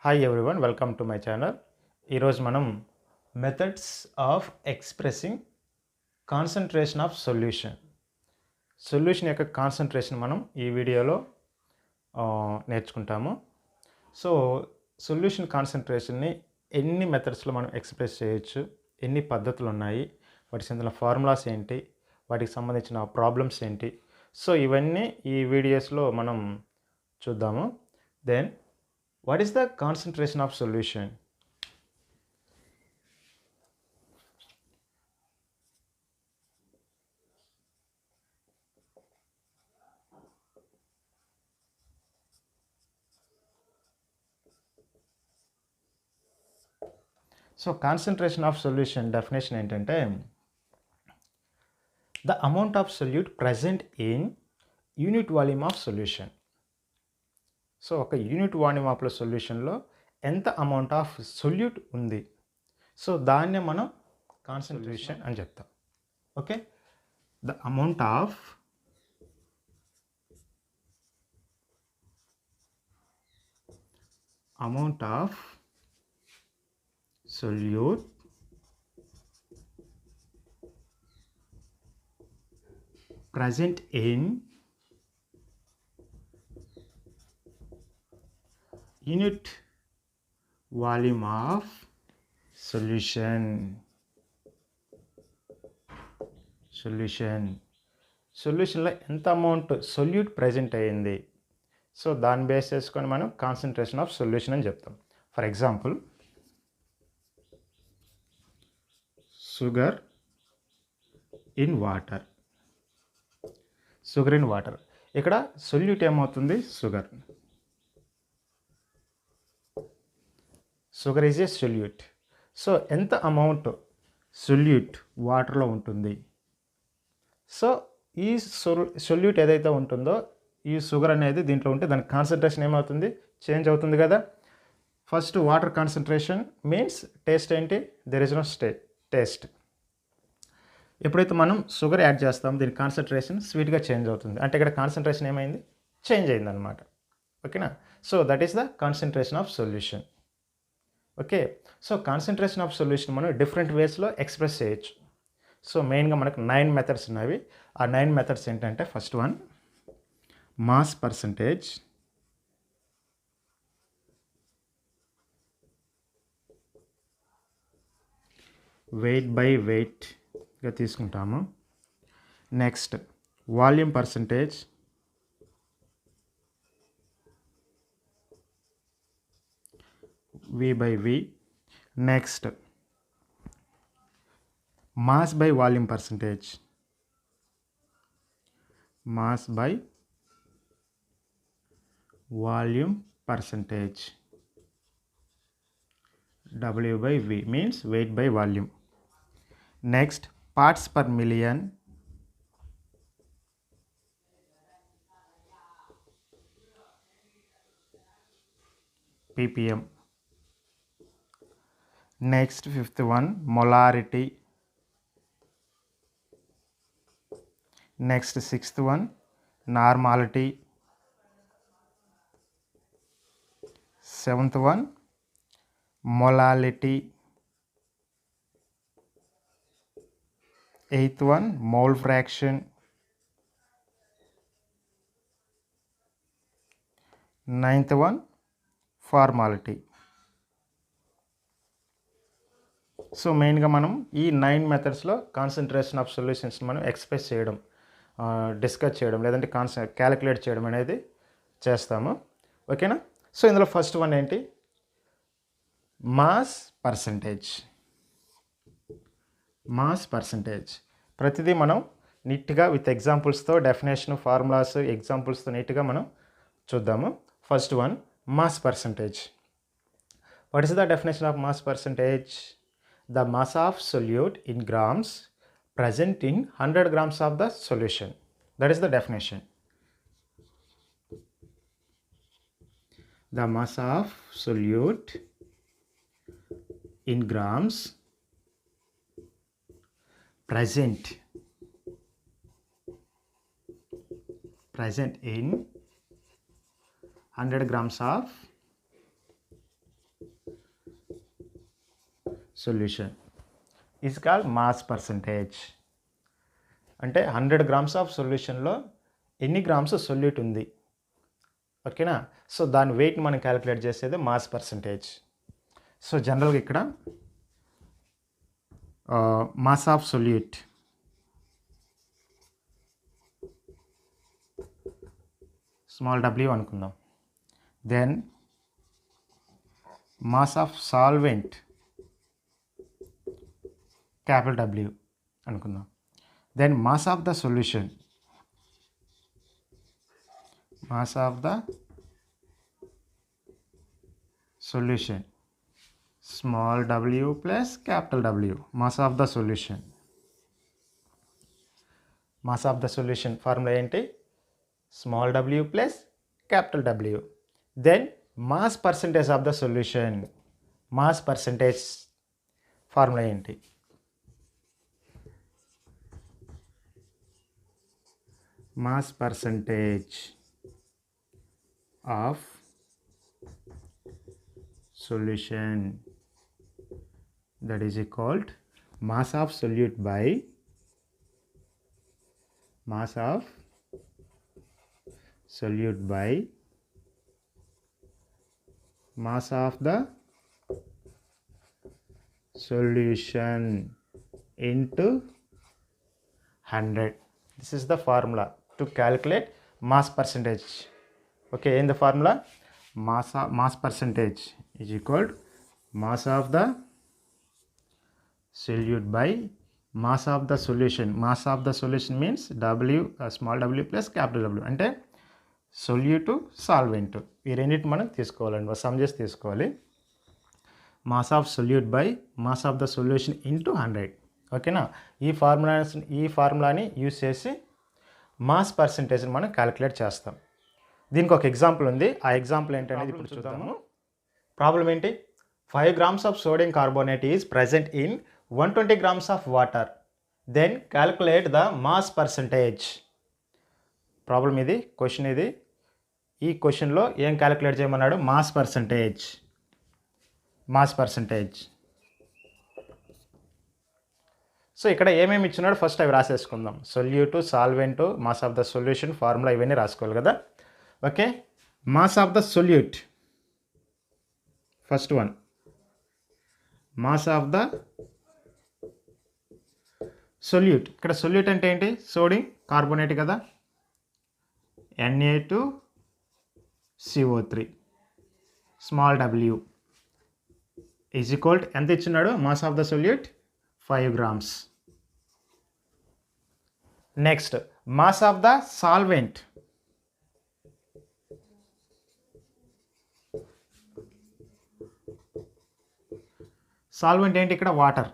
Hi everyone, welcome to my channel. ఈరోజు మనం methods of expressing concentration of solution యొక్క concentration మనం ఈ వీడియోలో నేర్చుకుంటాము. సో సొల్యూషన్ కాన్సన్ట్రేషన్ని ఎన్ని మెథడ్స్లో మనం ఎక్స్ప్రెస్ చేయొచ్చు, ఎన్ని పద్ధతులు ఉన్నాయి, వాటికి చెందిన ఫార్ములాస్ ఏంటి, వాటికి సంబంధించిన ప్రాబ్లమ్స్ ఏంటి, సో ఇవన్నీ ఈ వీడియోస్లో మనం చూద్దాము. Then what is the concentration of solution? So concentration of solution definition ఏంటంటే the amount of solute present in unit volume of solution. So ఒక యూనిట్ వాల్యూమ్ ఆఫ్ సొల్యూషన్లో ఎంత అమౌంట్ ఆఫ్ సొల్యూట్ ఉంది, సో దాన్నే మనం కాన్సన్ట్రేషన్ అని చెప్తాం. Okay, the amount of solute present in unit volume of సొల్యూషన్లో ఎంత amount solute present అయ్యింది, so దాన్ని బేస్ చేసుకొని మనం కాన్సన్ట్రేషన్ ఆఫ్ సొల్యూషన్ అని చెప్తాం. For example, sugar in water. ఇక్కడ సొల్యూట్ ఏమవుతుంది? Sugar is a solute. So ఎంత అమౌంట్ సొల్యూట్ వాటర్లో ఉంటుంది, సో ఈ సొల్యూట్ ఏదైతే ఉంటుందో ఈ షుగర్ అనేది దీంట్లో ఉంటే దాని కాన్సన్ట్రేషన్ ఏమవుతుంది? చేంజ్ అవుతుంది కదా. First water concentration means taste ఏంటి? There is no taste. ఎప్పుడైతే మనం షుగర్ యాడ్ చేస్తామో దీని కాన్సన్ట్రేషన్ స్వీట్గా చేంజ్ అవుతుంది, అంటే ఇక్కడ కాన్సన్ట్రేషన్ ఏమైంది? చేంజ్ అయింది అనమాట. ఓకేనా. So that is the concentration of solution. Okay, so concentration of solution మనం డిఫరెంట్ వేస్లో ఎక్స్ప్రెస్ చేయొచ్చు. సో మెయిన్గా మనకు 9 మెథడ్స్ ఉన్నవి. ఆ 9 మెథడ్స్ ఏంటంటే, first one mass percentage, weight by వెయిట్గా తీసుకుంటాము. Next volume percentage, V by V. Next, mass by volume percentage, W by V means weight by volume. Next, parts per million, ppm. Next, fifth one, molarity. Next, sixth one, normality. Seventh one, molality. Eighth one, mole fraction. Ninth one, formality. So మెయిన్గా మనం ఈ 9 మెథడ్స్లో concentration of solutions మనం express చేయడం, discuss చేయడం, లేదంటే calculate చేయడం అనేది చేస్తాము. ఓకేనా. సో ఇందులో ఫస్ట్ వన్ ఏంటి? Mass percentage. ప్రతిదీ మనం నీట్గా విత్ ఎగ్జాంపుల్స్తో, డెఫినేషన్, ఫార్ములాస్, ఎగ్జాంపుల్స్తో నీట్గా మనం చూద్దాము. First one, mass percentage. What is the definition of mass percentage? The mass of solute in grams present in 100 grams of the solution. That is the definition. The mass of solute in grams present in 100 grams of solution is called mass percentage. అంటే 100 grams of సొల్యూషన్లో ఎన్ని grams solute ఉంది, ఓకేనా. So దాని wait మనం calculate చేసేది mass percentage. So జనరల్గా ఇక్కడ mass of solute small w అనుకుందాం. Then mass of solvent capital W అనుకుందాం. Then mass of the solution, mass of the solution small w plus capital W, mass of the solution. Mass of the solution formula ఏంటి? Small w plus capital W. Then mass percentage of the solution, mass percentage formula ఏంటి? Mass percentage of solution, that is called mass of solute by mass of solute by mass of the solution into 100. This is the formula to calculate mass percentage. Okay, in the formula mass percentage is equal to mass of the solute by mass of the solution. Mass of the solution means W, small w plus capital W. అంటే solute solvent ఈ రెండింటి మనం తీసుకోవాలండి, some చేసి తీసుకోవాలి. Mass of solute by mass of the solution into 100. ఓకేనా. ఈ ఫార్ములాని use చేసి మాస్ పర్సంటేజ్ని మనం క్యాలిక్యులేట్ చేస్తాం. దీనికి ఒక ఎగ్జాంపుల్ ఉంది. ఆ ఎగ్జాంపుల్ ఏంటనేది ఇప్పుడు చూద్దాము. ప్రాబ్లం ఏంటి? 5 grams of sodium carbonate is present in 120 grams of water. Then calculate the mass percentage. Problem ఇది, క్వశ్చన్ ఇది. ఈ క్వశ్చన్లో ఏం క్యాలిక్యులేట్ చేయమన్నాడు? Mass percentage. Mass percentage. So ఇక్కడ ఏమేమి ఇచ్చినాడు ఫస్ట్ అవి రాసేసుకుందాం. Solute, solvent, mass of the solution, formula ఇవన్నీ రాసుకోవాలి కదా. Okay. Mass of the solute, first one mass of the solute. ఇక్కడ సొల్యూట్ అంటే ఏంటి? సోడియం కార్బోనేట్ కదా, Na2CO3 small w is equal ఎంత ఇచ్చినాడు? Mass of the solute 5 grams. Next mass of the solvent. Solvent ఏంటి? ఇక్కడ వాటర్,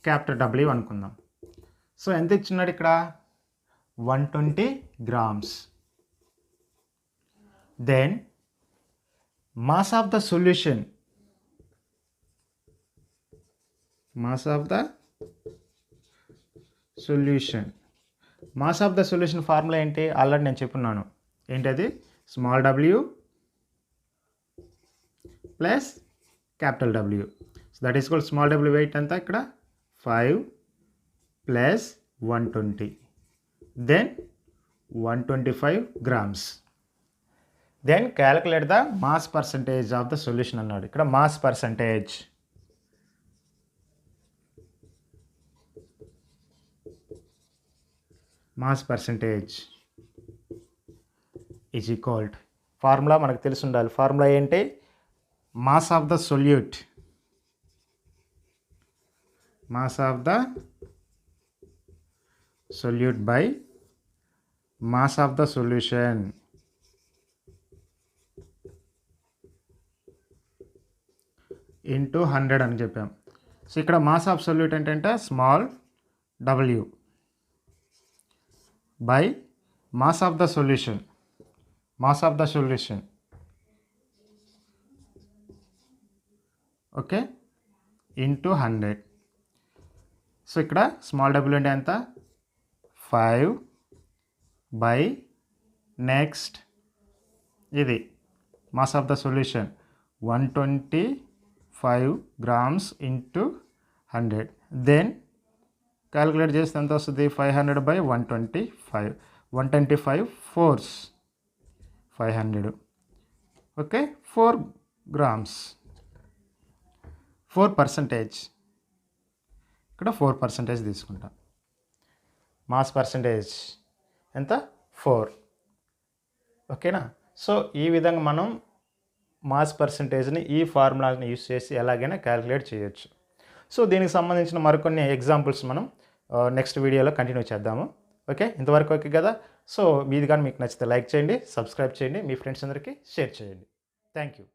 క్యాపిటల్ W అనుకుందాం. So ఎంత ఇచ్చినాడు ఇక్కడ? 120 grams. Then mass of the solution, mass of the solution. Mass of the solution formula ఏంటి? Already నేను చెప్పున్నాను. ఏంటది? Small w plus capital W. So that is called small w weight అంతా ఇక్కడ 5 plus 120, then 125 grams. Then calculate the mass percentage of the solution అన్నాడు. ఇక్కడ mass percentage, mass percentage is equal formula మనకు తెలిసి ఉండాలి. ఫార్ములా ఏంటి? Mass of the solute, mass of the solute by mass of the solution into 100 అని చెప్పాం. So ఇక్కడ mass of solute ఏంటంటే small w by mass of the solution, mass of the solution, okay, into 100. So ఇక్కడ small w అంటే ఎంత? 5 by next ఇది mass of the solution 125 grams into 100. Then calculate చేస్తే ఎంత వస్తుంది? 500 by 125. 125 ఫోర్స్ 500. Okay, 4 grams. 4%. ఇక్కడ 4% తీసుకుంటాం. మాస్ పర్సంటేజ్ ఎంత? 4. ఓకేనా? సో ఈ విధంగా మనం మాస్ పర్సంటేజ్ని ఈ ఫార్ములాని యూస్ చేసి ఎలాగైనా క్యాలిక్యులేట్ చేయొచ్చు. సో దీనికి సంబంధించిన మరికొన్ని ఎగ్జాంపుల్స్ మనం నెక్స్ట్ వీడియోలో కంటిన్యూ చేద్దాము. ఓకే, ఇంతవరకు ఓకే కదా? సో ఇది కానీ మీకు నచ్చితే లైక్ చేయండి, సబ్స్క్రైబ్ చేయండి, మీ ఫ్రెండ్స్ అందరికీ షేర్ చేయండి. Thank you.